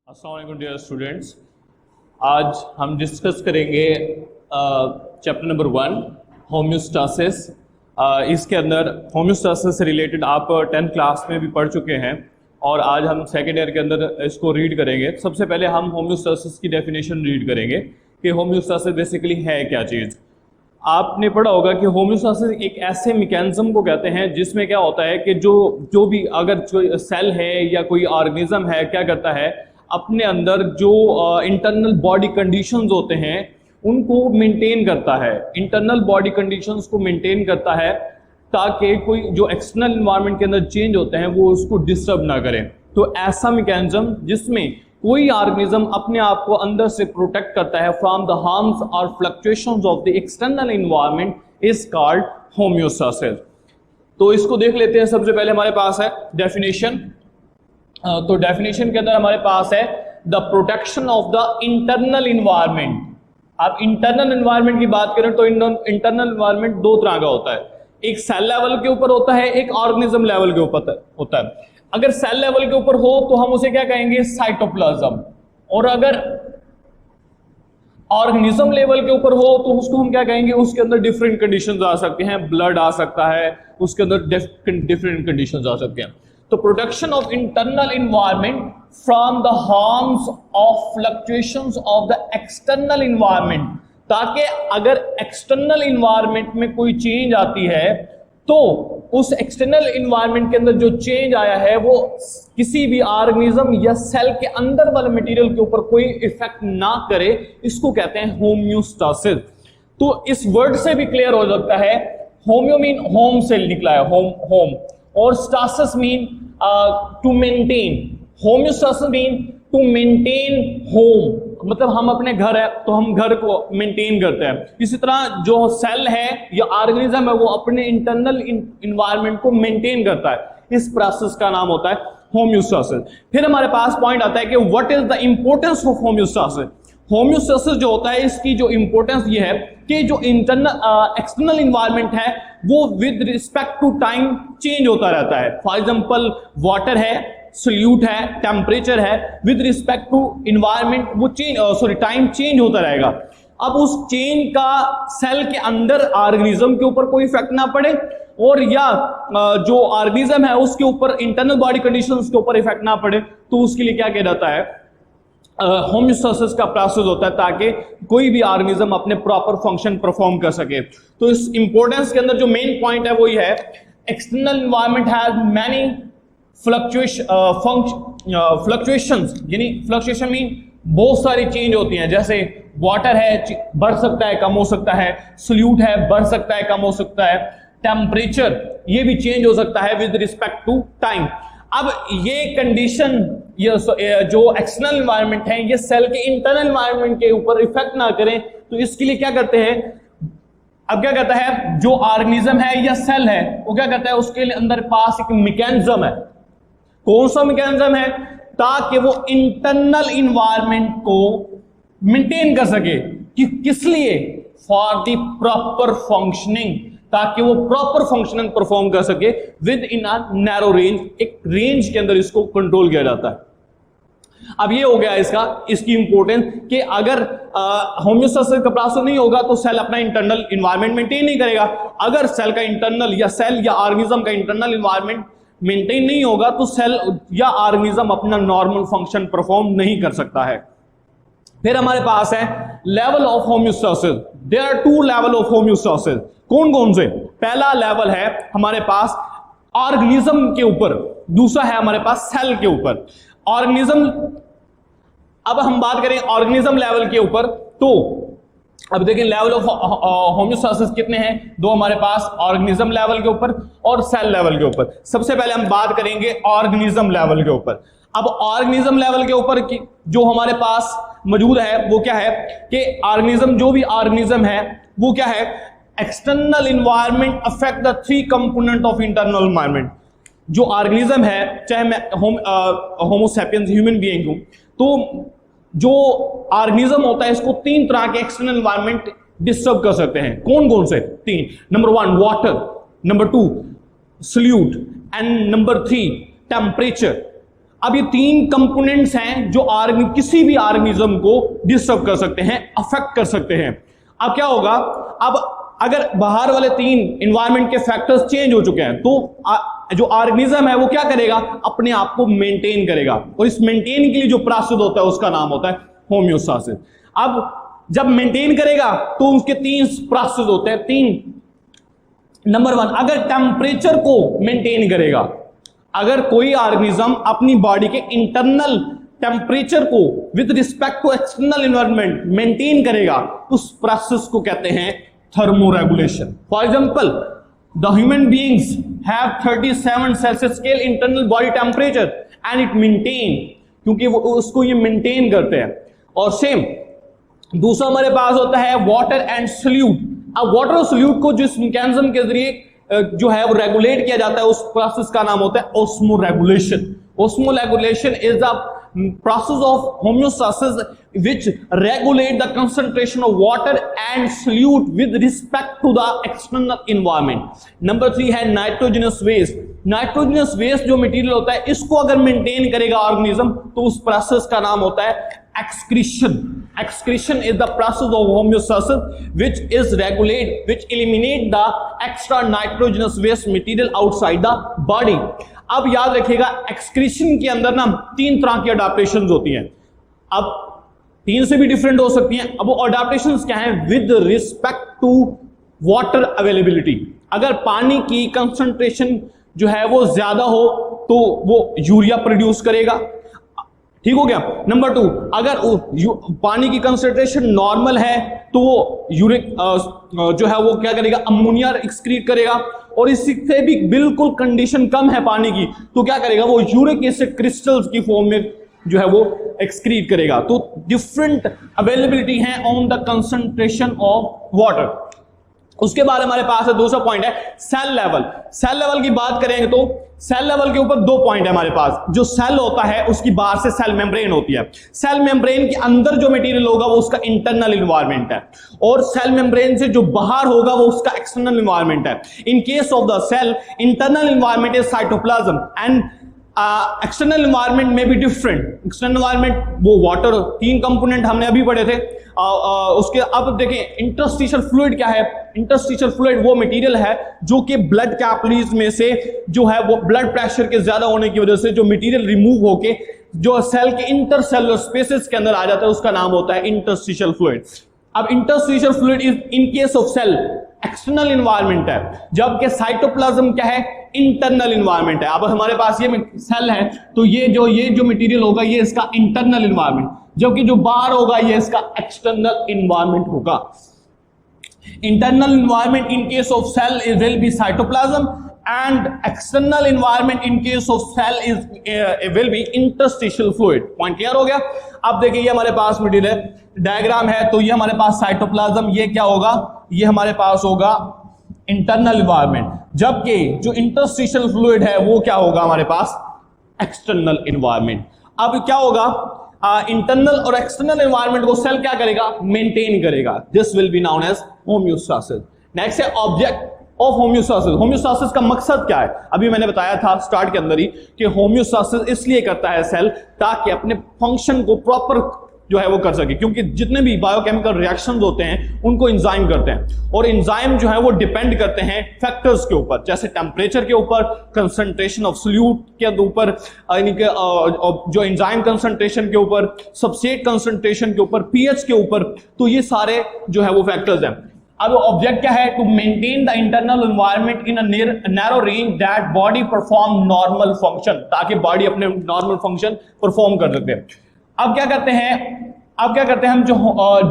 अस्सलाम वालेकुम dear students. आज हम डिस्कस करेंगे चैप्टर नंबर 1 होम्योस्टासिस। इसके अंदर होम्योस्टासिस से रिलेटेड आप 10th क्लास में भी पढ़ चुके हैं और आज हम सेकेंड ईयर के अंदर इसको रीड करेंगे। सबसे पहले हम होम्योस्टासिस की डेफिनेशन रीड करेंगे कि होम्योस्टासिस बेसिकली है क्या चीज़। आपने पढ़ा होगा कि होम्योस्टासिस एक ऐसे मैकेनिज्म को कहते हैं जिसमें क्या होता है कि जो भी अगर कोई सेल है या कोई ऑर्गेनिज्म है क्या करता है, अपने अंदर जो इंटरनल बॉडी कंडीशंस होते हैं उनको मेंटेन करता है। इंटरनल बॉडी कंडीशंस को मेंटेन करता है ताकि कोई जो एक्सटर्नल इन्वायरमेंट के अंदर चेंज होते हैं वो उसको डिस्टर्ब ना करें। तो ऐसा मैकेनिज्म जिसमें कोई ऑर्गेनिज्म अपने आप को अंदर से प्रोटेक्ट करता है फ्रॉम द हार्म्स और fluctuations of the external environment is called homeostasis. तो इसको देख लेते हैं। सबसे पहले हमारे पास है डेफिनेशन। तो डेफिनेशन के अंदर हमारे पास है the protection of the internal environment. आप इंटरनल इन्वायरमेंट की बात करें तो इंटरनल इन्वायरमेंट दो तरह का होता है, एक सेल लेवल के ऊपर होता है, एक ऑर्गेनिज्म लेवल के ऊपर होता है। अगर सेल लेवल के ऊपर हो तो हम उसे क्या कहेंगे, साइटोप्लाज्म। और अगर ऑर्गेनिज्म लेवल के ऊपर हो तो उसको हम क्या कहेंगे, उसके अंदर डिफरेंट कंडीशंस आ सकते हैं, ब्लड आ सकता है, उसके अंदर डिफरेंट कंडीशंस आ सकते हैं। तो protection of internal environment from the harms of fluctuations of the external environment, ताकि अगर एक्सटर्नल इन्वायरमेंट में कोई चेंज आती है तो उस एक्सटर्नल इन्वायरमेंट के अंदर जो चेंज आया है वो किसी भी ऑर्गेनिज्म या सेल के अंदर वाले मटेरियल के ऊपर कोई इफेक्ट ना करे। इसको कहते हैं होम्योस्टासिस। तो इस वर्ड से भी क्लियर हो सकता है, होम्यो मीन होम से निकला है, होम और stasis mean to maintain. Homeostasis mean to maintain home, मतलब हम अपने घर है तो हम घर को मेंटेन करते हैं। इसी तरह जो सेल है या ऑर्गेनिज्म है वो अपने इंटरनल इन्वायरमेंट को मेंटेन करता है। इस प्रोसेस का नाम होता है होम्योस्टासिस। फिर हमारे पास पॉइंट आता है कि what is the importance of homeostasis. Homeostasis जो होता है इसकी जो इंपॉर्टेंस ये है कि जो इंटरनल एक्सटर्नल इन्वायरमेंट है वो with respect to time change होता रहता है। फॉर एग्जांपल वाटर है, सोल्यूट है, टेम्परेचर है, विद रिस्पेक्ट टू इन्वायरमेंट वो टाइम चेंज होता रहेगा। अब उस चेंज का सेल के अंदर ऑर्गेनिज्म के ऊपर कोई इफेक्ट ना पड़े और या जो ऑर्गेनिज्म है उसके ऊपर इंटरनल बॉडी कंडीशंस के ऊपर इफेक्ट ना पड़े, तो उसके लिए क्या किया जाता है, होम्योस्टासिस का प्रोसेस होता है ताकि कोई भी ऑर्गेनिज्म अपने प्रॉपर फंक्शन परफॉर्म कर सके। तो इस इंपॉर्टेंस के अंदर जो मेन पॉइंट है वो ये है, external environment has many fluctuations, यानी फ्लक्चुएशन मीन बहुत सारी चेंज होती हैं। जैसे वाटर है, बढ़ सकता है, कम हो सकता है, सोल्यूट है, बढ़ सकता है, कम हो सकता है, टेम्परेचर ये भी चेंज हो सकता है विद रिस्पेक्ट टू टाइम। अब ये कंडीशन जो एक्सटर्नल इन्वायरमेंट है ये सेल के इंटरनल इन्वायरमेंट के ऊपर इफेक्ट ना करें, तो इसके लिए क्या करते हैं, अब क्या कहता है जो ऑर्गेनिज्म है या सेल है वो क्या कहता है, उसके अंदर पास एक मैकेनिज्म है। कौन सा मैकेनिज्म है, ताकि वो इंटरनल इन्वायरमेंट को मेंटेन कर सके। कि किस लिए, फॉर द प्रॉपर फंक्शनिंग, ताकि वो प्रॉपर फंक्शनिंग परफॉर्म कर सके with in a narrow range, एक रेंज के अंदर इसको कंट्रोल किया जाता है। अब ये हो गया इसकी इंपॉर्टेंस कि अगर होम्योस्टासिस का प्रोसेस नहीं होगा तो सेल अपना इंटरनल इन्वायरमेंट मेंटेन नहीं करेगा। अगर सेल का इंटरनल या सेल या ऑर्गेनिज्म का इंटरनल इन्वायरमेंट मेंटेन नहीं होगा तो सेल या ऑर्गेनिज्म अपना नॉर्मल फंक्शन परफॉर्म नहीं कर सकता है। फिर हमारे पास है level of homeostasis. There are 2 level of homeostasis. कौन कौन से, पहला लेवल है हमारे पास ऑर्गेनिज्म के ऊपर, दूसरा है हमारे पास सेल के ऊपर। ऑर्गेनिज्म, अब हम बात करें ऑर्गेनिज्म लेवल के ऊपर, तो अब देखें लेवल ऑफ होम्योस्टासिस कितने हैं, दो हमारे पास, ऑर्गेनिज्म लेवल के ऊपर और सेल लेवल के ऊपर। सबसे पहले हम बात करेंगे ऑर्गेनिज्म लेवल के ऊपर। अब ऑर्गेनिज्म लेवल के ऊपर की जो हमारे पास मौजूद है वो क्या है कि ऑर्गेनिज्म, जो भी ऑर्गेनिज्म है वो क्या है, external environment affect the 3 component of internal environment. जो ऑर्गेनिज्म है, चाहे मैं होमो सैपियंस ह्यूमन बीइंग हूं, तो जो ऑर्गेनिज्म होता है इसको 3 तरह के एक्सटर्नल इन्वायरमेंट डिस्टर्ब कर सकते हैं। कौन कौन से 3? Number 1 water, number 2 solute and number 3 temperature. अब ये तीन कंपोनेंट्स हैं जो किसी भी ऑर्गेनिज्म को डिस्टर्ब कर सकते हैं, अफेक्ट कर सकते हैं। अब क्या होगा, अब अगर बाहर वाले तीन एनवायरनमेंट के फैक्टर्स चेंज हो चुके हैं तो जो ऑर्गेनिज्म है वो क्या करेगा, अपने आप को मेंटेन करेगे, और इस मेंटेन के लिए जो प्रोसेस होता है उसका नाम होता है होम्योस्टासिस। अब जब मेंटेन करेगा तो उसके तीन प्रोसेस होते हैं, तीन। नंबर वन, अगर टेम्परेचर को मेंटेन करेगा, अगर कोई ऑर्गेनिज्म अपनी बॉडी के इंटरनल टेम्परेचर को with respect to external environment maintain करेगा, उस प्रोसेस को कहते हैं thermoregulation. For example, the human beings have 37 Celsius scale internal body temperature and it maintain, क्योंकि वो उसको ये मेंटेन करते हैं। और सेम दूसरा हमारे पास होता है वाटर एंड सॉल्यूट। अब वाटर और सॉल्यूट को जिस मैकेनिज्म के जरिए जो है वो रेगुलेट किया जाता है, उस प्रोसेस का नाम होता है osmoregulation. Osmoregulation is the process of homeostasis which regulate the concentration of water and solute with respect to the external environment. Number 3 है nitrogenous waste. Nitrogenous waste जो मटेरियल होता है, इसको अगर मेंटेन करेगा ऑर्गेनिज्म तो उस प्रोसेस का नाम होता है excretion. Excretion is the process of homeostasis which is regulate, which eliminate the extra nitrogenous waste material outside the body. अब याद रखिएगा, एक्सक्रीशन के अंदर ना तीन तरह की अडाप्टेशंस होती हैं। अब तीन से भी डिफरेंट हो सकती हैं। अब वो अडाप्टेशंस क्या हैं, with respect to water availability. अगर पानी की कंसंट्रेशन जो है वो ज्यादा हो तो वो यूरिया प्रोड्यूस करेगा, ठीक हो गया। नंबर 2, अगर पानी की कंसंट्रेशन नॉर्मल है तो वो यूरिक जो है वो क्या करेगा, अमोनिया एक्सक्रीट करेगा। और इससे भी बिल्कुल कंडीशन कम है पानी की तो क्या करेगा, वो यूरिक एसिड क्रिस्टल्स की फॉर्म में जो है वो एक्सक्रीट करेगा। तो डिफरेंट अवेलेबिलिटी है on the concentration of water. उसके बाद हमारे पास है दूसरा पॉइंट है सेल लेवल। सेल लेवल की बात करेंगे तो सेल लेवल के ऊपर दो पॉइंट है हमारे पास। जो सेल होता है उसकी बाहर से सेल मेम्ब्रेन होती है। सेल मेम्ब्रेन के अंदर जो मटेरियल होगा वो उसका इंटरनल एनवायरनमेंट है, और सेल मेम्ब्रेन से जो बाहर होगा वो उसका एक्सटर्नल एनवायरनमेंट है। In case of the cell, internal environment is cytoplasm and external environment में भी डिफरेंट। एक्सटर्नल एनवायरनमेंट वो वाटर, तीन कंपोनेंट हमने अभी पढ़े थे। उसके अब देखें इंटरस्टिशियल फ्लूइड क्या है। इंटरस्टिशियल फ्लूइड वो मटेरियल है जो कि ब्लड कैपिलरीज में से जो है वो ब्लड प्रेशर के ज्यादा होने की वजह से जो मटेरियल रिमूव होके जो सेल के इंटरसेलुलर स्पेसेस के अंदर आ जाता है उसका नाम होता है इंटरस्टिशियल फ्लूइड। अब interstitial fluid is in case of cell external environment है, जबकि साइटोप्लाज्म क्या है, इंटरनल एनवायरनमेंट है। अब हमारे पास ये सेल है तो ये जो मटेरियल होगा ये इसका इंटरनल एनवायरनमेंट, जबकि जो बाहर होगा ये इसका एक्सटर्नल एनवायरनमेंट होगा। Internal environment in case of cell is will be cytoplasm and external environment in case of cell is will be interstitial fluid. Point clear हो गया। अब देखिए ये हमारे पास मटेरियल डायग्राम है, तो ये हमारे पास साइटोप्लाज्म, ये क्या होगा, ये हमारे पास होगा इंटरनल एनवायरनमेंट, जबकि जो इंटरस्टिशियल फ्लूइड है वो क्या होगा हमारे पास, एक्सटर्नल एनवायरनमेंट। अब क्या होगा, इंटरनल और एक्सटर्नल एनवायरनमेंट को सेल क्या करेगा, मेंटेन करेगा। This will be known as homeostasis. Next है ऑब्जेक्ट ऑफ होम्योस्टासिस। होम्योस्टासिस का मकसद क्या है, अभी मैंने बताया था स्टार्ट के अंदर ही कि होम्योस्टासिस इसलिए करता है सेल ताकि अपने फंक्शन को प्रॉपर जो है वो कर सके, क्योंकि जितने भी बायोकेमिकल रिएक्शंस होते हैं उनको एंजाइम करते हैं, और एंजाइम जो है वो डिपेंड करते हैं फैक्टर्स के ऊपर, जैसे टेम्परेचर के ऊपर, कंसंट्रेशन ऑफ सोल्यूट के ऊपर, जो एंजाइम कंसंट्रेशन के ऊपर, सबस्ट्रेट कंसंट्रेशन के ऊपर, पीएच के ऊपर। तो ये सारे जो है वो फैक्टर्स हैं। अब ऑब्जेक्ट क्या है, to maintain the internal environment in a narrow range that body perform normal function, ताकि बॉडी अपने नॉर्मल फंक्शन परफॉर्म कर सकते हैं। अब क्या करते हैं हम,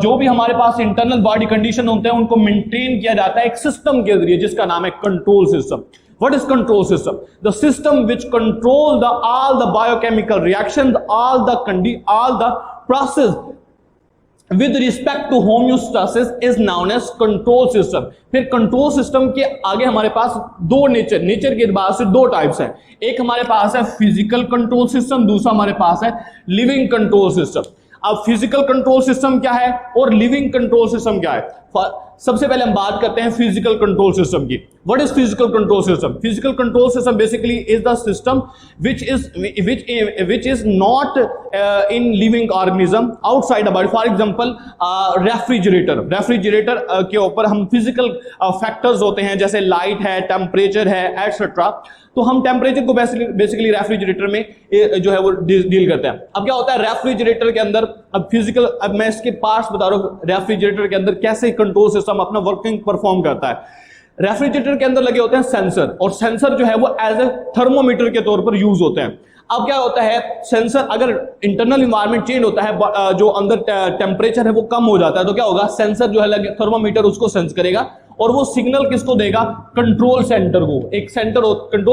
जो भी हमारे पास इंटरनल बॉडी कंडीशन होते हैं उनको मेंटेन किया जाता है एक सिस्टम के जरिए जिसका नाम है control system. What is control system? The system which control all the biochemical reactions, all the process with respect to homeostasis is known as control system। फिर कंट्रोल सिस्टम के आगे हमारे पास दो नेचर के बाद से दो टाइप्स हैं। एक हमारे पास है फिजिकल कंट्रोल सिस्टम, दूसरा हमारे पास है लिविंग कंट्रोल सिस्टम। अब फिजिकल कंट्रोल सिस्टम क्या है और लिविंग कंट्रोल सिस्टम क्या है? सबसे पहले हम बात करते हैं फिजिकल कंट्रोल सिस्टम की। What is physical control system? Physical control system basically is the system which is not in living organism outside the body. For example refrigerator के ऊपर हम फिजिकल फैक्टर्स होते हैं, जैसे लाइट है, टेम्परेचर है, etcetera. तो हम टेम्परेचर को बेसिकली रेफ्रिजरेटर में जो है वो डील करते हैं। अब क्या होता है रेफ्रिजरेटर के अंदर, अब मैं इसके पार्ट्स बता रहा हूं रेफ्रिजरेटर के अंदर कैसे कंट्रोल सिस्टम अपना वर्किंग परफॉर्म करता है। रेफ्रिजरेटर के अंदर लगे होते हैं सेंसर, और सेंसर जो है वो एज ए थर्मोमीटर के तौर पर यूज होते हैं। अब क्या होता है सेंसर, अगर इंटरनल इन्वायरमेंट चेंज होता है, जो अंदर टेम्परेचर है वो कम हो जाता है, तो क्या होगा सेंसर जो है थर्मोमीटर उसको सेंस करेगा और वो सिग्नल किसको देगा? कंट्रोल सेंटर को। एक सेंटर कंट्रोल